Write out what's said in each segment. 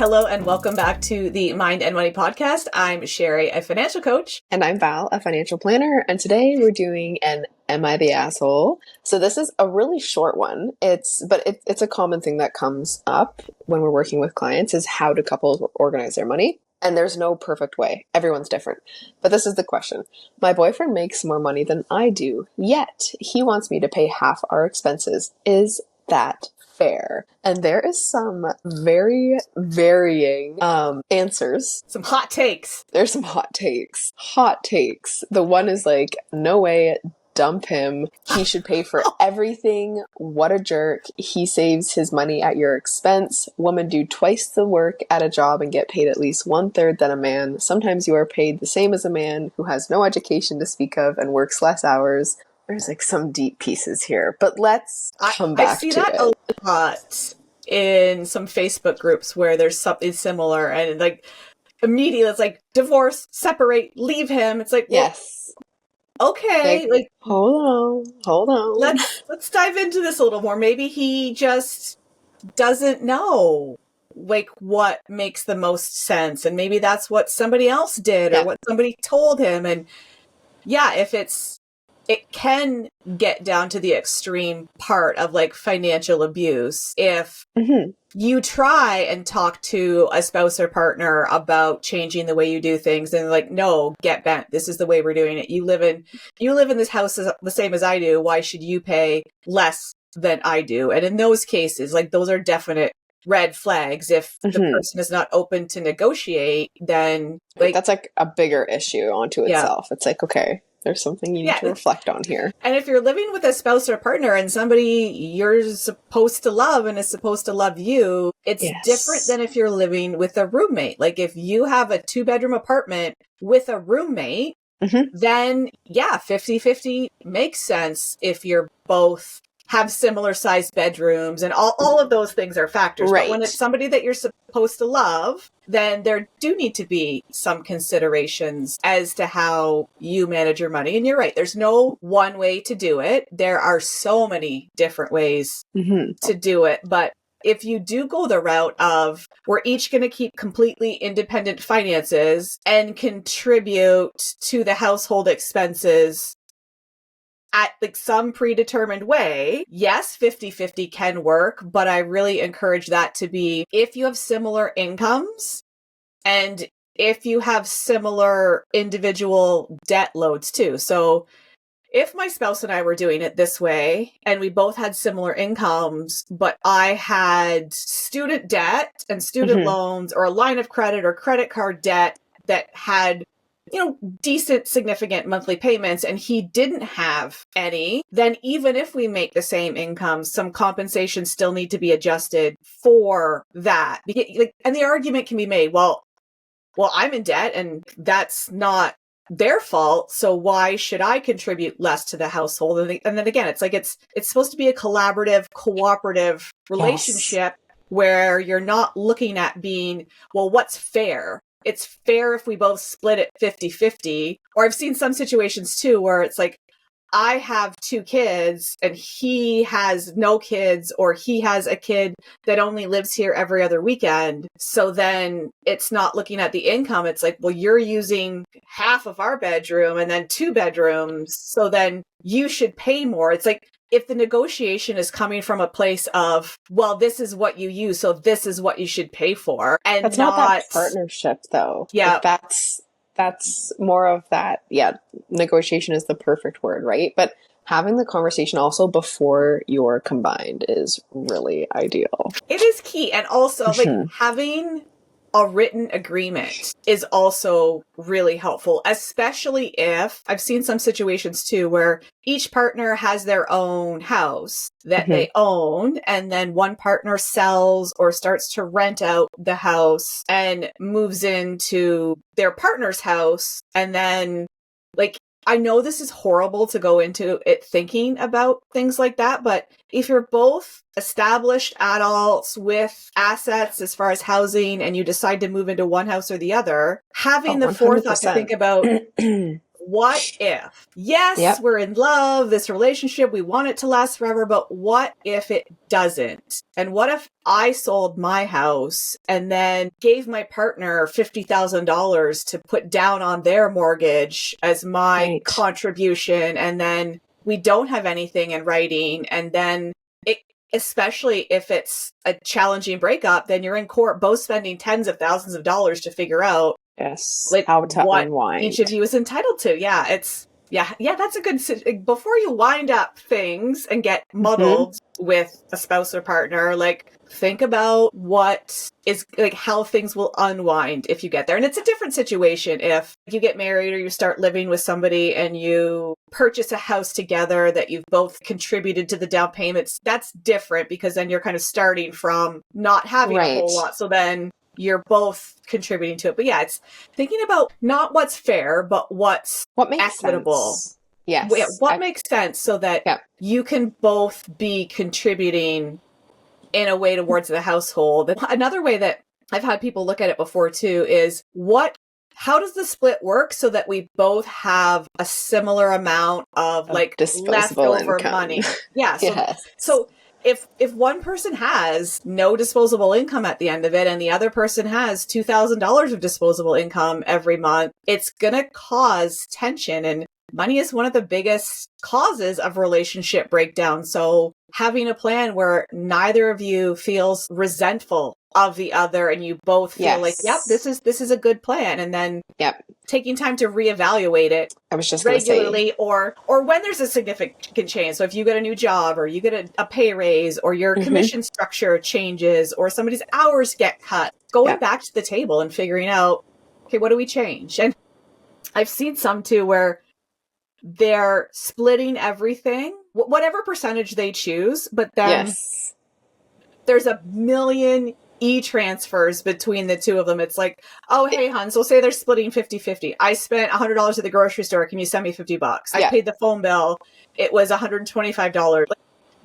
Hello and welcome back to the Mind and Money podcast. I'm Sherry, a financial coach. And I'm Val, a financial planner. And today we're doing an Am I the Asshole? So this is a really short one. It's a common thing that comes up when we're working with clients is how do couples organize their money? And there's no perfect way. Everyone's different. But this is the question. My boyfriend makes more money than I do, yet he wants me to pay half our expenses. Is that fair? And there is some very varying answers. Some hot takes. There's some hot takes. Hot takes. The one is like, no way, dump him. He should pay for everything. What a jerk. He saves his money at your expense. Women do twice the work at a job and get paid at least 1/3 than a man. Sometimes you are paid the same as a man who has no education to speak of and works less hours. There's like some deep pieces here, but let's come back to it. I see that a lot in some Facebook groups where there's something similar and like immediately it's like divorce, separate, leave him. It's like, well, yes. Okay. Like hold on. Let's dive into this a little more. Maybe he just doesn't know like what makes the most sense. And maybe that's what somebody else did or what somebody told him. And yeah, it can get down to the extreme part of like financial abuse. If you try and talk to a spouse or partner about changing the way you do things and like, no, get bent. This is the way we're doing it. You live in this house the same as I do. Why should you pay less than I do? And in those cases, like those are definite red flags. If the person is not open to negotiate, then like that's like a bigger issue onto itself. It's like, okay, there's something you need to reflect on here. And if you're living with a spouse or partner and somebody you're supposed to love and is supposed to love you, it's different than if you're living with a roommate. Like if you have a 2-bedroom apartment with a roommate, then 50-50 makes sense if you're both have similar sized bedrooms and all of those things are factors. Right. But when it's somebody that you're supposed to love, then there do need to be some considerations as to how you manage your money. And you're right. There's no one way to do it. There are so many different ways to do it. But if you do go the route of we're each going to keep completely independent finances and contribute to the household expenses at like some predetermined way, yes, 50-50 can work, but I really encourage that to be if you have similar incomes and if you have similar individual debt loads too. So if my spouse and I were doing it this way and we both had similar incomes, but I had student debt and student loans or a line of credit or credit card debt that had decent, significant monthly payments, and he didn't have any, then even if we make the same income, some compensation still need to be adjusted for that. And the argument can be made, well, I'm in debt and that's not their fault, so why should I contribute less to the household? And then again, it's like it's supposed to be a collaborative, cooperative relationship where you're not looking at being, well, what's fair? It's fair if we both split it 50-50. Or I've seen some situations too where it's like, I have 2 kids and he has no kids, or he has a kid that only lives here every other weekend. So then it's not looking at the income. It's like, well, you're using half of our bedroom and then 2 bedrooms. So then you should pay more. It's like, if the negotiation is coming from a place of, well, this is what you use, so this is what you should pay for, and that's not that partnership, though. Yeah, like that's more of that. Yeah, negotiation is the perfect word, right? But having the conversation also before you're combined is really ideal. It is key, and also like having a written agreement is also really helpful, especially if I've seen some situations too where each partner has their own house that they own, and then one partner sells or starts to rent out the house and moves into their partner's house. And then like, I know this is horrible to go into it thinking about things like that, but if you're both established adults with assets as far as housing and you decide to move into one house or the other, having the forethought to think about what if? Yes, Yep. we're in love, this relationship, we want it to last forever, but what if it doesn't? And what if I sold my house and then gave my partner $50,000 to put down on their mortgage as my Right. contribution, and then we don't have anything in writing, and then especially if it's a challenging breakup, then you're in court both spending tens of thousands of dollars to figure out Yes. like How to what unwind. each of you is entitled to. Yeah, that's a good, before you wind up things and get muddled with a spouse or partner, like think about what is like how things will unwind if you get there. And it's a different situation if you get married or you start living with somebody and you purchase a house together that you've both contributed to the down payments. That's different because then you're kind of starting from not having a whole lot. So then you're both contributing to it. But yeah, it's thinking about not what's fair, but what makes equitable. Sense. Yes. What makes sense so that you can both be contributing in a way towards the household. Another way that I've had people look at it before too is how does the split work so that we both have a similar amount of like leftover income. Money? Yeah. So if one person has no disposable income at the end of it and the other person has $2,000 of disposable income every month, it's going to cause tension, and money is one of the biggest causes of relationship breakdown. So having a plan where neither of you feels resentful of the other and you both feel like, yep, this is a good plan. And then taking time to reevaluate it regularly or when there's a significant change. So if you get a new job or you get a pay raise or your commission structure changes or somebody's hours get cut, going back to the table and figuring out, okay, what do we change? And I've seen some too where they're splitting everything, whatever percentage they choose, but then there's a million e-transfers between the two of them. It's like, oh, hey, hon, so say they're splitting 50-50. I spent $100 at the grocery store. Can you send me $50? I paid the phone bill. It was $125. Like,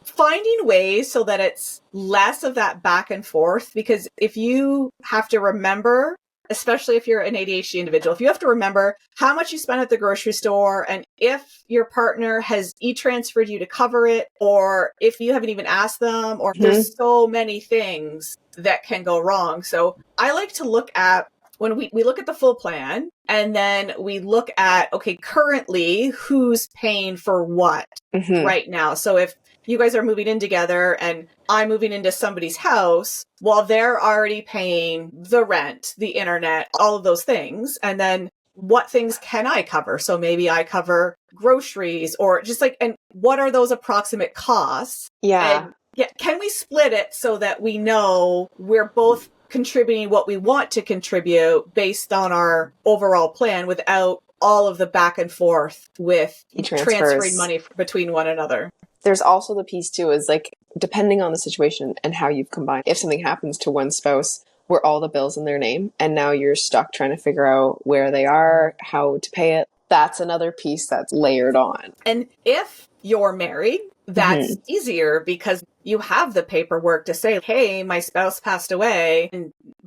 finding ways so that it's less of that back and forth, because if you have to remember, especially if you're an ADHD individual, if you have to remember how much you spent at the grocery store and if your partner has e-transferred you to cover it, or if you haven't even asked them, or there's so many things that can go wrong. So I like to look at when we look at the full plan and then we look at, okay, currently who's paying for what right now. So if you guys are moving in together and I'm moving into somebody's house, well, they're already paying the rent, the internet, all of those things. And then what things can I cover? So maybe I cover groceries or just like, and what are those approximate costs? And can we split it so that we know we're both contributing what we want to contribute based on our overall plan without all of the back and forth with transferring money between one another? There's also the piece too is like, depending on the situation and how you've combined, if something happens to one spouse where all the bills in their name and now you're stuck trying to figure out where they are, how to pay it, that's another piece that's layered on. And if you're married, that's easier because you have the paperwork to say, hey, my spouse passed away.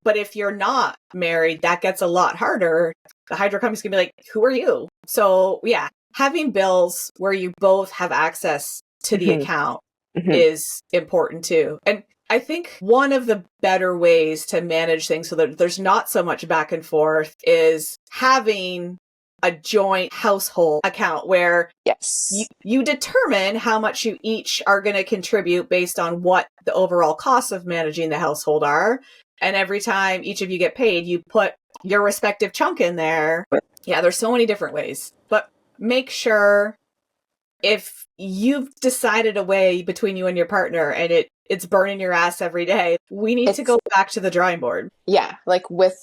But if you're not married, that gets a lot harder. The hydro company's gonna be like, who are you? So yeah, having bills where you both have access to the account is important too. And I think one of the better ways to manage things so that there's not so much back and forth is having a joint household account where you determine how much you each are going to contribute based on what the overall costs of managing the household are. And every time each of you get paid, you put your respective chunk in there. Yeah, there's so many different ways. But make sure if you've decided a way between you and your partner and it's burning your ass every day, we need to go back to the drawing board. Yeah, like with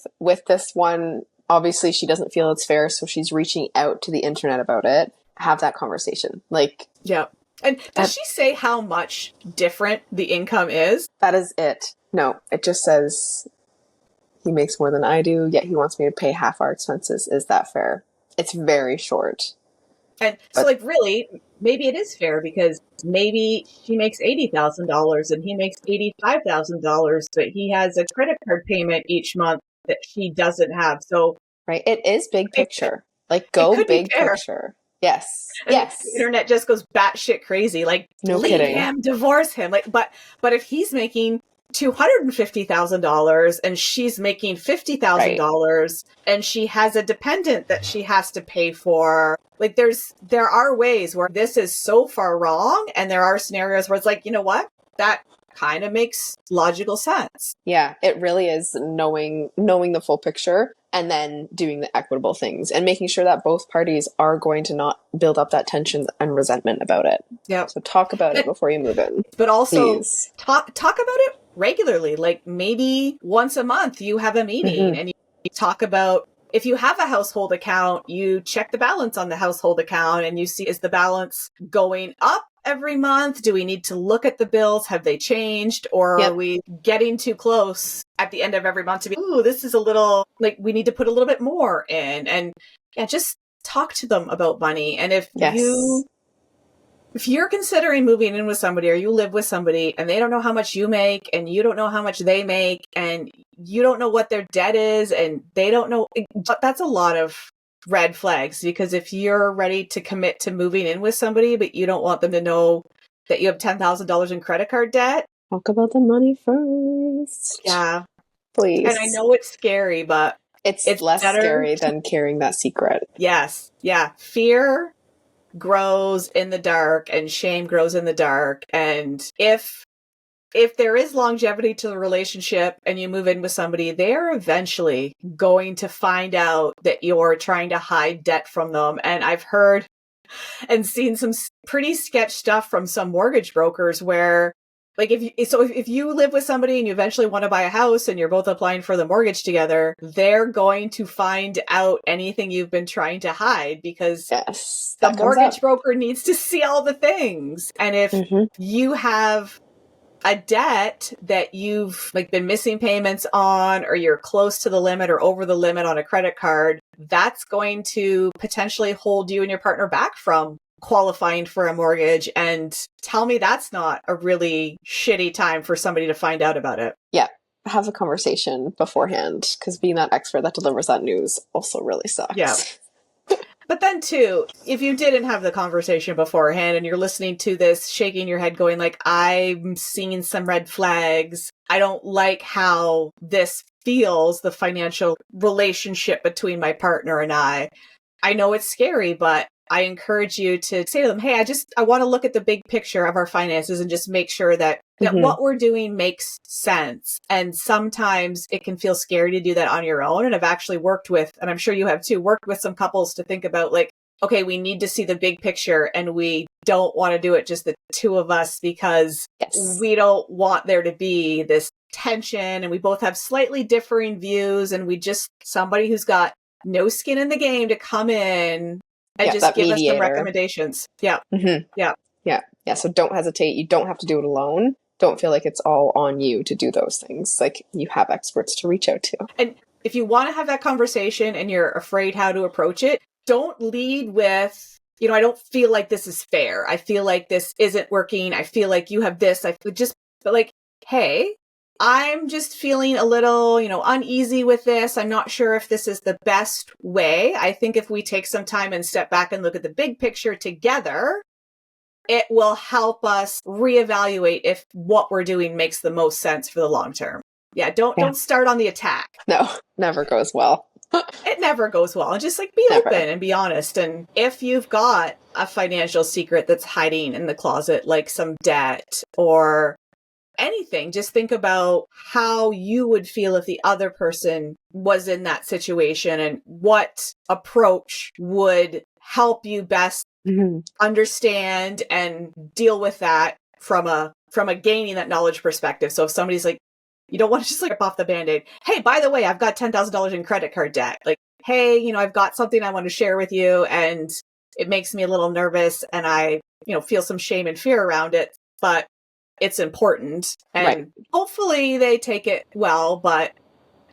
this one, obviously she doesn't feel it's fair, so she's reaching out to the internet about it. Have that conversation. Like, yeah. And does she say how much different the income is? That is it. No, it just says he makes more than I do, yet he wants me to pay half our expenses. Is that fair? It's very short. And so, like, really, maybe it is fair because maybe she makes $80,000 and he makes $85,000, but he has a credit card payment each month that she doesn't have. So, right, it is big picture. Like, It go could be big fair. picture. Yes. And the Yes. internet just goes batshit crazy. Like, No leave kidding. him, divorce him. Like, but if he's making $250,000 and she's making Right. $50,000 and she has a dependent that she has to pay for, like, there are ways where this is so far wrong, and there are scenarios where it's like, you know what, that kind of makes logical sense. Yeah, it really is knowing the full picture and then doing the equitable things and making sure that both parties are going to not build up that tension and resentment about it. Yep. So talk about it before you move in. But also Please. talk about it regularly. Like, maybe once a month you have a meeting and you talk about, if you have a household account, you check the balance on the household account and you see, is the balance going up every month? Do we need to look at the bills? Have they changed? Or are we getting too close at the end of every month to be, ooh, this is a little, like, we need to put a little bit more in? And yeah, just talk to them about money. And if you're considering moving in with somebody, or you live with somebody and they don't know how much you make and you don't know how much they make and you don't know what their debt is and they don't know, that's a lot of red flags. Because if you're ready to commit to moving in with somebody, but you don't want them to know that you have $10,000 in credit card debt. Talk about the money first. Yeah. Please. And I know it's scary, but it's less better. scary than carrying that secret. Yes. Yeah. Fear grows in the dark and shame grows in the dark. And if there is longevity to the relationship and you move in with somebody, they're eventually going to find out that you're trying to hide debt from them. And I've heard and seen some pretty sketch stuff from some mortgage brokers where, like, if you live with somebody and you eventually want to buy a house and you're both applying for the mortgage together, they're going to find out anything you've been trying to hide, because the mortgage broker needs to see all the things. And if you have a debt that you've, like, been missing payments on, or you're close to the limit or over the limit on a credit card, that's going to potentially hold you and your partner back from qualifying for a mortgage. And tell me that's not a really shitty time for somebody to find out about it. Yeah. Have a conversation beforehand, because being that expert that delivers that news also really sucks. Yeah. But then too, if you didn't have the conversation beforehand and you're listening to this, shaking your head going like, I'm seeing some red flags. I don't like how this feels, the financial relationship between my partner and I know it's scary, but I encourage you to say to them, hey, I want to look at the big picture of our finances and just make sure that what we're doing makes sense. And sometimes it can feel scary to do that on your own. And I've actually worked with, and I'm sure you have too, worked with some couples to think about, like, okay, we need to see the big picture and we don't want to do it just the two of us, because we don't want there to be this tension, and we both have slightly differing views, and we just, somebody who's got no skin in the game to come in and just give us some recommendations. Yeah. Yeah. So don't hesitate. You don't have to do it alone. Don't feel like it's all on you to do those things. Like, you have experts to reach out to. And if you want to have that conversation and you're afraid how to approach it, don't lead with, I don't feel like this is fair. I feel like this isn't working. I feel like you have this. But like, hey, I'm just feeling a little, uneasy with this. I'm not sure if this is the best way. I think if we take some time and step back and look at the big picture together, it will help us reevaluate if what we're doing makes the most sense for the long term. Yeah, don't start on the attack. No, never goes well. It never goes well. And just, like, be open and be honest. And if you've got a financial secret that's hiding in the closet, like some debt or anything, just think about how you would feel if the other person was in that situation, and what approach would help you best understand and deal with that from a gaining that knowledge perspective. So if somebody's like, you don't want to just, like, rip off the Band-Aid. Hey, by the way, I've got $10,000 in credit card debt. Like, hey, I've got something I want to share with you, and it makes me a little nervous, and I, feel some shame and fear around it, but it's important. And hopefully they take it well, but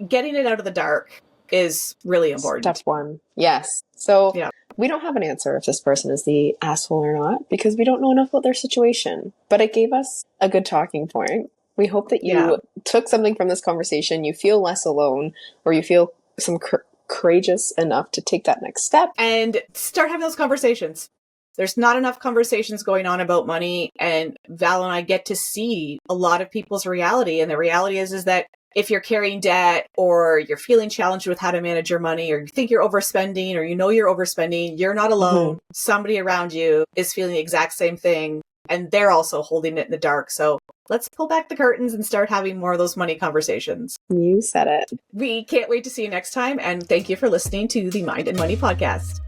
getting it out of the dark is really important. Step one. Yes. So we don't have an answer if this person is the asshole or not, because we don't know enough about their situation, but it gave us a good talking point. We hope that you took something from this conversation. You feel less alone, or you feel some courageous enough to take that next step and start having those conversations. There's not enough conversations going on about money, and Val and I get to see a lot of people's reality. And the reality is that if you're carrying debt, or you're feeling challenged with how to manage your money, or you think you're overspending, or you know you're overspending, you're not alone. Somebody around you is feeling the exact same thing, and they're also holding it in the dark. So let's pull back the curtains and start having more of those money conversations. You said it. We can't wait to see you next time, and thank you for listening to the Mind and Money podcast.